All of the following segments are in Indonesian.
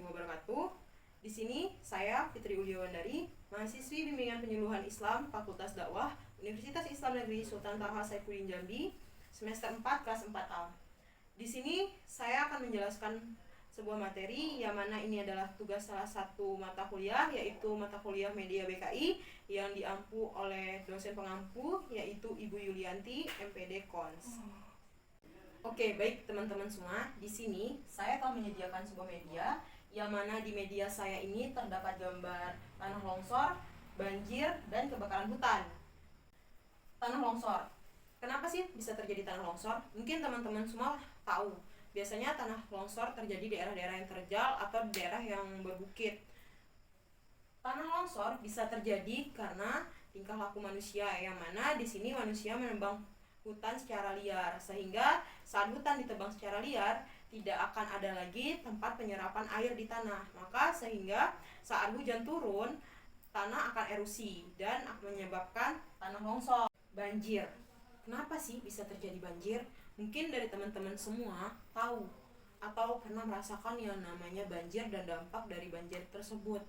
warahmatullahi wabarakatuh. Di sini saya Fitri Uliawandari, mahasiswi Bimbingan Penyuluhan Islam Fakultas Dakwah Universitas Islam Negeri Sultan Taha Saifuddin Jambi, semester 4 kelas 4A. Di sini saya akan menjelaskan sebuah materi yang mana ini adalah tugas salah satu mata kuliah, yaitu mata kuliah Media BKI yang diampu oleh dosen pengampu, yaitu Ibu Yulianti, MPD Cons. Oke, baik teman-teman semua. Di sini saya telah menyediakan sebuah media yang mana di media saya ini terdapat gambar tanah longsor, banjir, dan kebakaran hutan. Tanah longsor. Kenapa sih bisa terjadi tanah longsor? Mungkin teman-teman semua tahu. Biasanya tanah longsor terjadi di daerah-daerah yang terjal atau di daerah yang berbukit. Tanah longsor bisa terjadi karena tingkah laku manusia, yang mana di sini manusia menebang hutan secara liar, sehingga saat hutan ditebang secara liar tidak akan ada lagi tempat penyerapan air di tanah. Maka sehingga saat hujan turun, tanah akan erosi dan akan menyebabkan tanah longsor. Banjir. Kenapa sih bisa terjadi banjir? Mungkin dari teman-teman semua tahu atau pernah merasakan yang namanya banjir dan dampak dari banjir tersebut.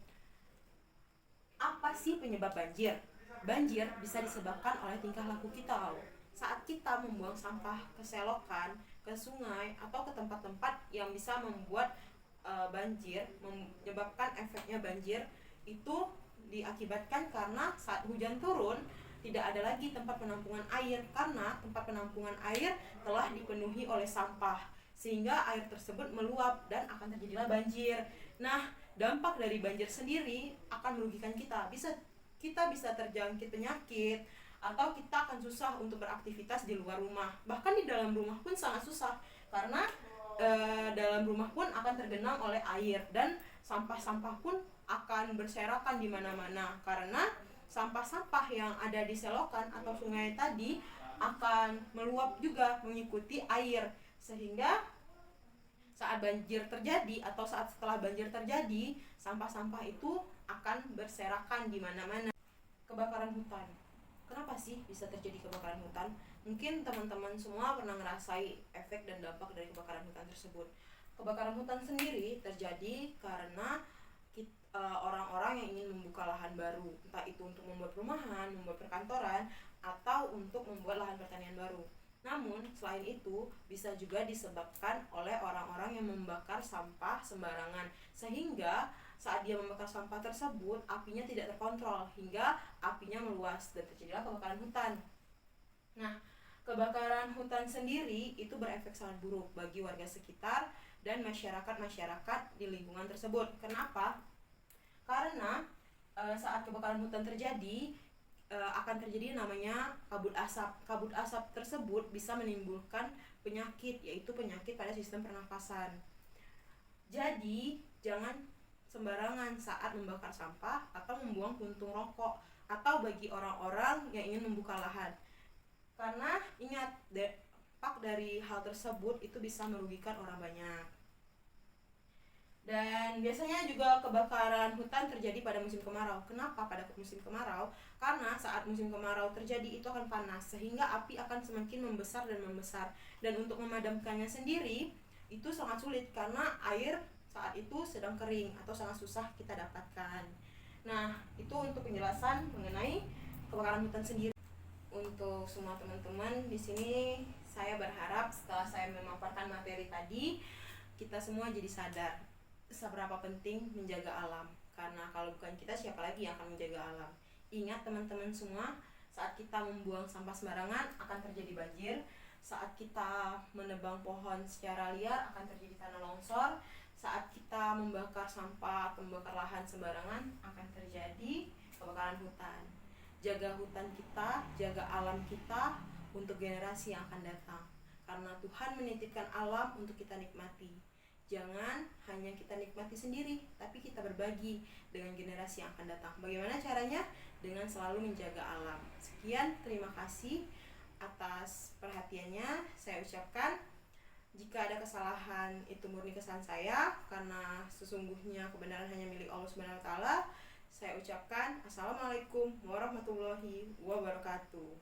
Apa sih penyebab banjir? Banjir bisa disebabkan oleh tingkah laku kita. Saat kita membuang sampah ke selokan, ke sungai, atau ke tempat-tempat yang bisa membuat banjir, menyebabkan efeknya banjir, itu diakibatkan karena saat hujan turun tidak ada lagi tempat penampungan air, karena tempat penampungan air telah dipenuhi oleh sampah, sehingga air tersebut meluap dan akan terjadilah banjir. Nah, dampak dari banjir sendiri akan merugikan kita. Kita bisa terjangkit penyakit, atau kita akan susah untuk beraktivitas di luar rumah. Bahkan di dalam rumah pun sangat susah, karena dalam rumah pun akan tergenang oleh air, dan sampah-sampah pun akan berserakan di mana-mana, karena sampah-sampah yang ada di selokan atau sungai tadi akan meluap juga mengikuti air, sehingga saat banjir terjadi atau saat setelah banjir terjadi, sampah-sampah itu akan berserakan di mana-mana. Kebakaran hutan. Kenapa sih bisa terjadi kebakaran hutan? Mungkin teman-teman semua pernah ngerasai efek dan dampak dari kebakaran hutan tersebut. Kebakaran hutan sendiri terjadi karena orang-orang yang ingin membuka lahan baru, entah itu untuk membuat perumahan, membuat perkantoran, atau untuk membuat lahan pertanian baru. Namun, selain itu, bisa juga disebabkan oleh orang-orang yang membakar sampah sembarangan, sehingga saat dia membakar sampah tersebut, apinya tidak terkontrol hingga apinya meluas dan terjadilah kebakaran hutan. Nah, kebakaran hutan sendiri itu berefek sangat buruk bagi warga sekitar dan masyarakat di lingkungan tersebut. Kenapa? Karena saat kebakaran hutan terjadi, akan terjadi namanya kabut asap. Kabut asap tersebut bisa menimbulkan penyakit, yaitu penyakit pada sistem pernafasan. Jadi, jangan sembarangan saat membakar sampah atau membuang puntung rokok, atau bagi orang-orang yang ingin membuka lahan. Karena ingat, dampak dari hal tersebut itu bisa merugikan orang banyak. Dan biasanya juga kebakaran hutan terjadi pada musim kemarau. Kenapa pada musim kemarau? Karena saat musim kemarau terjadi itu akan panas, sehingga api akan semakin membesar dan membesar. Dan untuk memadamkannya sendiri itu sangat sulit karena air saat itu sedang kering atau sangat susah kita dapatkan. Nah, itu untuk penjelasan mengenai kebakaran hutan sendiri. Untuk semua teman-teman di sini, saya berharap setelah saya memaparkan materi tadi, kita semua jadi sadar seberapa penting menjaga alam. Karena kalau bukan kita, siapa lagi yang akan menjaga alam? Ingat teman-teman semua, saat kita membuang sampah sembarangan akan terjadi banjir. Saat kita menebang pohon secara liar akan terjadi tanah longsor. Saat kita membakar sampah atau membakar lahan sembarangan akan terjadi kebakaran hutan. Jaga hutan kita, jaga alam kita untuk generasi yang akan datang. Karena Tuhan menitipkan alam untuk kita nikmati. Jangan hanya kita nikmati sendiri, tapi kita berbagi dengan generasi yang akan datang. Bagaimana caranya? Dengan selalu menjaga alam. Sekian, terima kasih atas perhatiannya. Saya ucapkan, jika ada kesalahan itu murni kesalahan saya, karena sesungguhnya kebenaran hanya milik Allah Subhanahu wa taala. Saya ucapkan assalamualaikum warahmatullahi wabarakatuh.